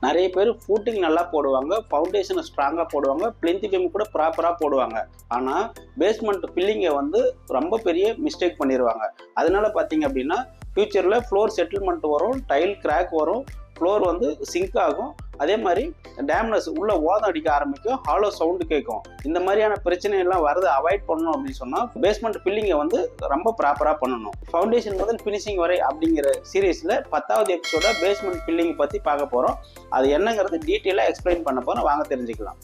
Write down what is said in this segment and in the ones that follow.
நிறைய பேர் ஃபூட்டிங் நல்லா போடுவாங்க, ஃபவுண்டேஷனை ஸ்ட்ராங்காக போடுவாங்க, பிளிந்த் பீம் கூட ப்ராப்பராக போடுவாங்க. ஆனால் பேஸ்மெண்ட் ஃபில்லிங்கை வந்து ரொம்ப பெரிய மிஸ்டேக் பண்ணிடுவாங்க. அதனால பார்த்தீங்க அப்படின்னா ஃபியூச்சரில் ஃப்ளோர் செட்டில்மெண்ட் வரும், டைல் கிராக் வரும், ஃப்ளோர் வந்து சிங்க் ஆகும். அதே மாதிரி டேம்னஸ் உள்ள ஓதம் அடிக்க ஆரம்பிக்கும், ஹாலோ சவுண்டு கேட்கும். இந்த மாதிரியான பிரச்சனையெல்லாம் வரது அவாய்ட் பண்ணணும் அப்படின்னு சொன்னால் பேஸ்மெண்ட் ஃபில்லிங்கை வந்து ரொம்ப ப்ராப்பராக பண்ணணும். ஃபவுண்டேஷன் முதல் ஃபினிஷிங் வரை அப்படிங்கிற சீரீஸில் 10வது எபிசோட பேஸ்மெண்ட் ஃபில்லிங் பற்றி பார்க்க போகிறோம். அது என்னங்கிறது டீட்டெயிலாக எக்ஸ்பிளைன் பண்ண போகிறோம், வாங்க தெரிஞ்சுக்கலாம்.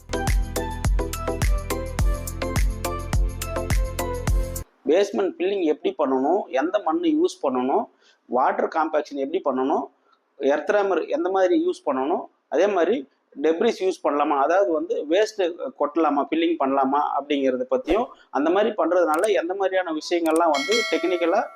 பேஸ்மெண்ட் ஃபில்லிங் எப்படி பண்ணணும், எந்த மண் யூஸ் பண்ணணும், வாட்டர் காம்பேக்ஷன் எப்படி பண்ணணும், எர்த்ராமர் எந்த மாதிரி யூஸ் பண்ணணும், அதே மாதிரி டெப்ரிஸ் யூஸ் பண்ணலாமா, அதாவது வந்து வேஸ்ட்டு கொட்டலாமா, ஃபில்லிங் பண்ணலாமா அப்படிங்கிறத பற்றியும், அந்த மாதிரி பண்ணுறதுனால எந்த மாதிரியான விஷயங்கள்லாம் வந்து டெக்னிக்கலாக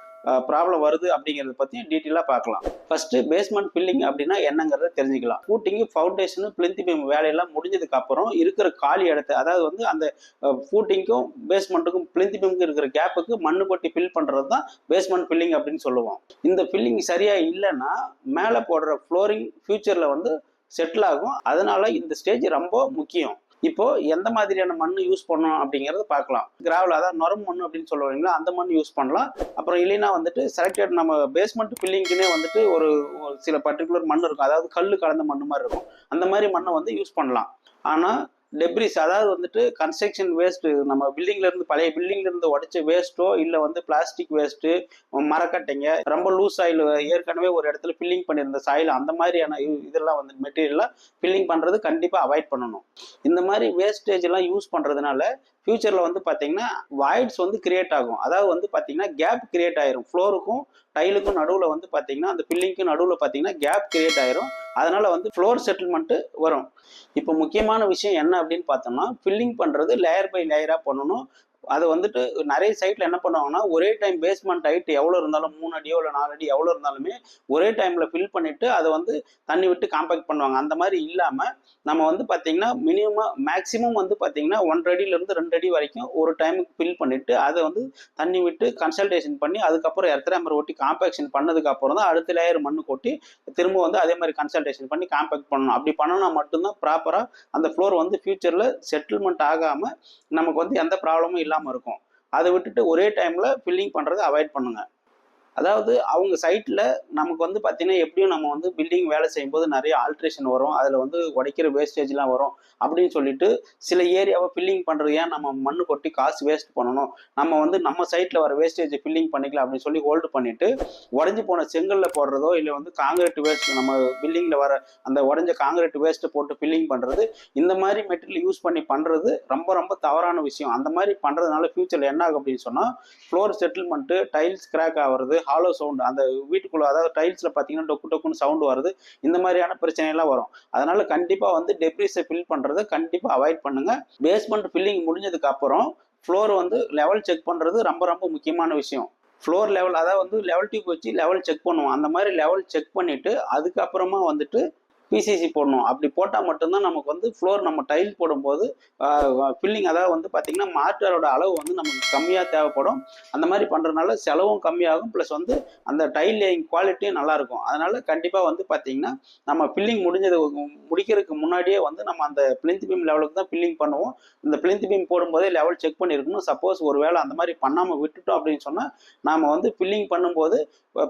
ப்ராப்ளம் வருது அப்படிங்கிறத பற்றியும் டீட்டெயிலாக பார்க்கலாம். ஃபஸ்ட்டு பேஸ்மெண்ட் ஃபில்லிங் அப்படின்னா என்னங்கிறத தெரிஞ்சுக்கலாம். ஃபூட்டிங்கு, ஃபவுண்டேஷனு, பிளிந்த் பீம் வேலையெல்லாம் முடிஞ்சதுக்கு அப்புறம் இருக்கிற காலி இடத்த, அதாவது வந்து அந்த ஃபூட்டிங்க்கும் பேஸ்மெண்ட்டுக்கும் பிளிந்த் பீமுக்கும் இருக்கிற கேப்புக்கு மண்ணு கொட்டி ஃபில் பண்ணுறது தான் பேஸ்மெண்ட் ஃபில்லிங் அப்படின்னு சொல்லுவோம். இந்த ஃபில்லிங் சரியாக இல்லைன்னா மேலே போடுற ஃப்ளோரிங் ஃபியூச்சரில் வந்து செட்டில் ஆகும். அதனால இந்த ஸ்டேஜ் ரொம்ப முக்கியம். இப்போ எந்த மாதிரியான மண் யூஸ் பண்ணணும் அப்படிங்கிறத பார்க்கலாம். கிராவல், அதாவது நொரம் மண் அப்படின்னு சொல்லுவாங்களா, அந்த மண் யூஸ் பண்ணலாம். அப்புறம் இல்லைன்னா வந்துட்டு செலக்டட் நம்ம பேஸ்மெண்ட் ஃபில்லிங்க்குனே வந்துட்டு ஒரு சில பர்டிகுலர் மண் இருக்கும், அதாவது கல் கலந்த மண் மாதிரி இருக்கும். அந்த மாதிரி மண்ணை வந்து யூஸ் பண்ணலாம். ஆனால் டெப்ரிஸ், அதாவது வந்துட்டு கன்ஸ்ட்ரக்ஷன் வேஸ்ட்டு, நம்ம பில்டிங்லேருந்து பழைய பில்டிங்லேருந்து உடைச்ச வேஸ்ட்டோ இல்லை வந்து பிளாஸ்டிக் வேஸ்ட்டு, மரக்கட்டைங்க, ரொம்ப லூஸ் ஆயில், ஏற்கனவே ஒரு இடத்துல ஃபில்லிங் பண்ணியிருந்த சாயில், அந்த மாதிரியான இதெல்லாம் வந்து மெட்டீரியல்லாம் ஃபில்லிங் பண்ணுறது கண்டிப்பாக அவாய்ட் பண்ணணும். இந்த மாதிரி வேஸ்டேஜ் எல்லாம் யூஸ் பண்ணுறதுனால ஃபியூச்சரில் வந்து பார்த்தீங்கன்னா வாய்ட்ஸ் வந்து கிரியேட் ஆகும். அதாவது வந்து பார்த்தீங்கன்னா கேப் கிரியேட் ஆயிரும். ஃப்ளோருக்கும் டைலுக்கும் நடுவில் வந்து பார்த்தீங்கன்னா அந்த ஃபில்லிங்க்கும் நடுவில் பார்த்தீங்கன்னா கேப் கிரியேட் ஆயிரும். அதனால வந்து ஃப்ளோர் செட்டில்மெண்ட்டு வரும். இப்போ முக்கியமான விஷயம் என்ன அப்படின்னு பார்த்தோம்னா, ஃபில்லிங் பண்ணுறது லேயர் பை லேயராக பண்ணணும். அதை வந்துட்டு நிறைய சைட்டில் என்ன பண்ணுவாங்கன்னா, ஒரே டைம் பேஸ்மெண்ட் ஹைட் எவ்வளோ இருந்தாலும் 3 அடியோ இல்லை 4 அடி எவ்வளோ இருந்தாலுமே ஒரே டைமில் ஃபில் பண்ணிவிட்டு அதை வந்து தண்ணி விட்டு காம்பேக்ட் பண்ணுவாங்க. அந்த மாதிரி இல்லாமல் நம்ம வந்து பார்த்திங்கன்னா மேக்ஸிமம் வந்து பார்த்திங்கன்னா 1 அடியிலேருந்து 2 அடி வரைக்கும் ஒரு டைமுக்கு ஃபில் பண்ணிவிட்டு அதை வந்து தண்ணி விட்டு கன்சல்டேஷன் பண்ணி அதுக்கப்புறம் எர்த்ராமர் ஒட்டி காம்பேக்ஷன் பண்ணதுக்கப்புறம் தான் அடுத்த லேயர் மண்ணு கொட்டி திரும்ப வந்து அதே மாதிரி கன்சல்டேஷன் பண்ணி காம்பேக்ட் பண்ணணும். அப்படி பண்ணோன்னா மட்டும்தான் ப்ராப்பராக அந்த ஃப்ளோர் வந்து ஃபியூச்சரில் செட்டில்மெண்ட் ஆகாமல் நமக்கு வந்து எந்த ப்ராப்ளமும் இல்லாமல் இருக்கும். அதை விட்டுட்டு ஒரே டைமில் ஃபில்லிங் பண்ணுறதை அவாய்ட் பண்ணுங்கள். அதாவது அவங்க சைட்டில் நமக்கு வந்து பார்த்திங்கன்னா எப்படியும் நம்ம வந்து பில்டிங் வேலை செய்யும்போது நிறைய ஆல்ட்ரேஷன் வரும், அதில் வந்து உடைக்கிற வேஸ்டேஜ்லாம் வரும். அப்படின்னு சொல்லிட்டு சில ஏரியாவை ஃபில்லிங் பண்ணுறது ஏன் நம்ம மண்ணு கொட்டி காசு வேஸ்ட் பண்ணணும், நம்ம வந்து நம்ம சைட்டில் வர வேஸ்டேஜை ஃபில்லிங் பண்ணிக்கலாம் அப்படின்னு சொல்லி ஹோல்டு பண்ணிவிட்டு உடஞ்சி போன செங்கலில் போடுறதோ இல்லை வந்து காங்கிரீட் வேஸ்ட், நம்ம பில்டிங்கில் வர அந்த உடஞ்ச காங்கிரீட் வேஸ்ட்டை போட்டு ஃபில்லிங் பண்ணுறது, இந்த மாதிரி மெட்டீரியல் யூஸ் பண்ணி பண்ணுறது ரொம்ப ரொம்ப தவறான விஷயம். அந்த மாதிரி பண்ணுறதுனால ஃபியூச்சரில் என்ன ஆகும் அப்படின்னு சொன்னால் ஃப்ளோர் செட்டில்மெண்ட்டு, டைல்ஸ் கிராக் ஆகிறது, ஹாலோ சவுண்ட், அந்த வீட்டுக்குள்ள அதாவது டைல்ஸ்ல பார்த்தீங்கன்னா டொக்கு டொக்குன்னு சவுண்ட் வருது, இந்த மாதிரியான பிரச்சனைலாம் வரும். அதனால கண்டிப்பாக வந்து டெப்ரிஸை ஃபில் பண்ணுறதை கண்டிப்பாக அவாய்ட் பண்ணுங்க. பேஸ்மெண்ட் ஃபில்லிங் முடிஞ்சதுக்கு அப்புறம் ஃப்ளோர் வந்து லெவல் செக் பண்ணுறது ரொம்ப ரொம்ப முக்கியமான விஷயம். ஃப்ளோர் லெவல், அதாவது வந்து லெவல் டியூப் வச்சு லெவல் செக் பண்ணுவோம். அந்த மாதிரி லெவல் செக் பண்ணிட்டு அதுக்கப்புறமா வந்துட்டு பிசிசி போடணும். அப்படி போட்டால் மட்டும்தான் நமக்கு வந்து ஃப்ளோர் நம்ம டைல் போடும்போது ஃபில்லிங், அதாவது வந்து பார்த்திங்கன்னா மார்ட்டரோட அளவு வந்து நமக்கு கம்மியாக தேவைப்படும். அந்த மாதிரி பண்ணுறதுனால செலவும் கம்மியாகும், ப்ளஸ் வந்து அந்த டைல் லேயிங் குவாலிட்டியும் நல்லாயிருக்கும். அதனால் கண்டிப்பாக வந்து பார்த்திங்கன்னா நம்ம ஃபில்லிங் முடிக்கிறதுக்கு முன்னாடியே வந்து நம்ம அந்த பிளிந்த் பீம் லெவலுக்கு தான் ஃபில்லிங் பண்ணுவோம். இந்த பிளிந்த் பீம் போடும்போதே லெவல் செக் பண்ணியிருக்கணும். சப்போஸ் ஒரு வேளை அந்த மாதிரி பண்ணாமல் விட்டுட்டோம் அப்படின்னு சொன்னால் நாம் வந்து ஃபில்லிங் பண்ணும்போது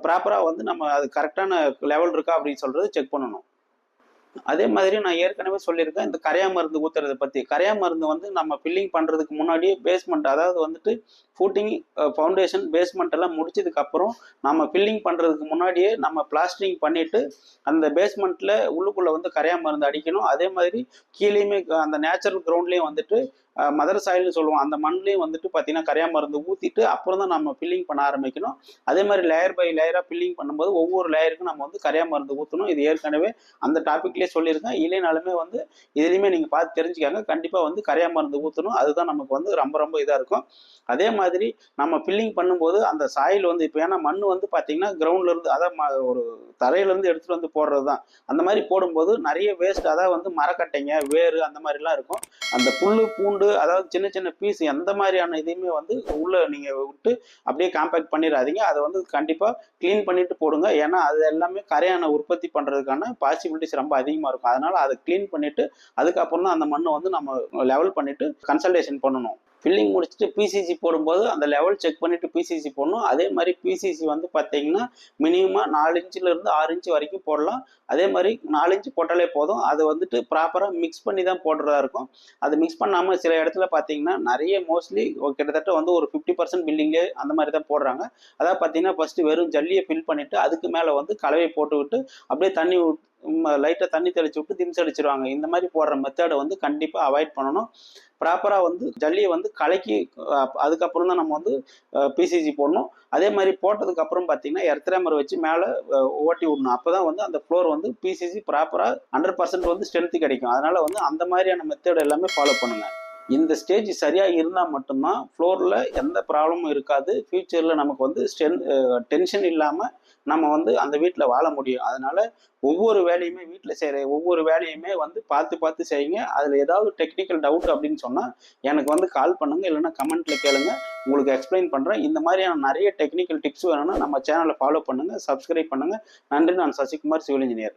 ப்ராப்பராக வந்து நம்ம அது கரெக்டான லெவல் இருக்கா அப்படின்னு சொல்கிறது செக் பண்ணணும். அதே மாதிரி நான் ஏற்கனவே சொல்லியிருக்கேன் இந்த கரையா மருந்து ஊற்றுறதை பற்றி. கரையா மருந்து வந்து நம்ம ஃபில்லிங் பண்ணுறதுக்கு முன்னாடியே பேஸ்மெண்ட், அதாவது வந்துட்டு ஃபூட்டிங், ஃபவுண்டேஷன், பேஸ்மெண்ட் எல்லாம் முடிச்சதுக்கப்புறம் நம்ம ஃபில்லிங் பண்ணுறதுக்கு முன்னாடியே நம்ம பிளாஸ்டரிங் பண்ணிவிட்டு அந்த பேஸ்மெண்ட்டில் உள்ளுக்குள்ளே வந்து கரையா மருந்து அடிக்கணும். அதே மாதிரி கீழேயுமே அந்த நேச்சுரல் கிரவுண்ட்லேயும் வந்துட்டு மதர் சாயில்னு சொல்லுவோம், அந்த மண்லேயும் வந்துட்டு பார்த்தீங்கன்னா கரையா மருந்து ஊற்றிட்டு அப்புறம் தான் நம்ம ஃபில்லிங் பண்ண ஆரம்பிக்கணும். அதே மாதிரி லேயர் பை லேயராக ஃபில்லிங் பண்ணும்போது ஒவ்வொரு லேயருக்கும் நம்ம வந்து கரையா மருந்து ஊற்றணும். இது ஏற்கனவே அந்த டாப்பிக்லேயே சொல்லியிருக்கேன். இல்லைனாலுமே வந்து இதுலேயுமே நீங்கள் பார்த்து தெரிஞ்சுக்காங்க. கண்டிப்பாக வந்து கரையா மருந்து ஊற்றணும். அதுதான் நமக்கு வந்து ரொம்ப ரொம்ப இதாக இருக்கும். அதே மாதிரி நம்ம ஃபில்லிங் பண்ணும்போது அந்த சாயில் வந்து இப்போ ஏன்னா மண் வந்து பார்த்தீங்கன்னா கிரவுண்ட்லேருந்து, அதாவது ஒரு தரையிலேருந்து எடுத்துகிட்டு வந்து போடுறது தான். அந்த மாதிரி போடும்போது நிறைய வேஸ்ட், அதாவது வந்து மரக்கட்டைங்க, வேறு அந்த மாதிரிலாம் இருக்கும். அந்த புல் பூண்டு போர்டு, அதாவது சின்ன சின்ன பீஸ் எந்த மாதிரியான இதையுமே வந்து உள்ள நீங்க விட்டு அப்படியே காம்பேக்ட் பண்ணிடாதீங்க. அதை வந்து கண்டிப்பா கிளீன் பண்ணிட்டு போடுங்க. ஏன்னா அது எல்லாமே கரையான உற்பத்தி பண்றதுக்கான பாசிபிலிட்டிஸ் ரொம்ப அதிகமா இருக்கும். அதனால அதை கிளீன் பண்ணிட்டு அதுக்கப்புறம் தான் அந்த மண்ணை வந்து நம்ம லெவல் பண்ணிட்டு கன்சல்டேஷன் பண்ணணும். ஃபில்லிங் முடிச்சுட்டு பிசிசி போடும்போது அந்த லெவல் செக் பண்ணிட்டு பிசிசி போடணும். அதே மாதிரி பிசிசி வந்து பார்த்தீங்கன்னா மினிமமாக 4 இன்ச்சிலிருந்து 6 இன்ச்சு வரைக்கும் போடலாம். அதே மாதிரி 4 இன்ச்சு போட்டாலே போதும். அது வந்துட்டு ப்ராப்பராக மிக்ஸ் பண்ணி தான் போடுறதா இருக்கும். அது மிக்ஸ் பண்ணாமல் சில இடத்துல பார்த்தீங்கன்னா நிறைய மோஸ்ட்லி கிட்டத்தட்ட வந்து ஒரு 50% பில்டிங்லேயே அந்த மாதிரி தான் போடுறாங்க. அதாவது பார்த்தீங்கன்னா ஃபஸ்ட்டு வெறும் ஜல்லியை ஃபில் பண்ணிவிட்டு அதுக்கு மேலே வந்து கலவையை போட்டு விட்டு அப்படியே தண்ணி லைட்டாக தண்ணி தெளிச்சு விட்டு திம்ஸ் அடிச்சிருவாங்க. இந்த மாதிரி போடுற மெத்தடை வந்து கண்டிப்பாக அவாய்ட் பண்ணணும். ப்ராப்பராக வந்து ஜல்லியை வந்து கலக்கி அதுக்கப்புறம் தான் நம்ம வந்து பிசிசி போடணும். அதே மாதிரி போட்டதுக்கு அப்புறம் பார்த்தீங்கன்னா எர்த்ரேமர் வச்சு மேலே ஓட்டி விடணும். அப்போ தான் வந்து அந்த ஃப்ளோர் வந்து பிசிசி ப்ராப்பராக 100% வந்து ஸ்ட்ரென்த்து கிடைக்கும். அதனால வந்து அந்த மாதிரியான மெத்தட் எல்லாமே ஃபாலோ பண்ணுங்க. இந்த ஸ்டேஜ் சரியா இருந்தால் மட்டும்தான் ஃப்ளோரில் எந்த ப்ராப்ளமும் இருக்காது. ஃபியூச்சரில் நமக்கு வந்து டென்ஷன் இல்லாமல் நம்ம வந்து அந்த வீட்டில் வாழ முடியும். அதனால ஒவ்வொரு வேலையுமே வீட்டில் செய்கிற ஒவ்வொரு வேலையுமே வந்து பார்த்து பார்த்து செய்யுங்க. அதில் ஏதாவது டெக்னிக்கல் டவுட் அப்படின்னு சொன்னால் எனக்கு வந்து கால் பண்ணுங்கள், இல்லைன்னா கமெண்ட்டில் கேளுங்க, உங்களுக்கு எக்ஸ்பிளைன் பண்ணுறேன். இந்த மாதிரியான நிறைய டெக்னிக்கல் டிப்ஸ் வேணும்னா நம்ம சேனலை ஃபாலோ பண்ணுங்கள், சப்ஸ்கிரைப் பண்ணுங்கள். நன்றி. நான் சசிகுமார், சிவில் இன்ஜினியர்.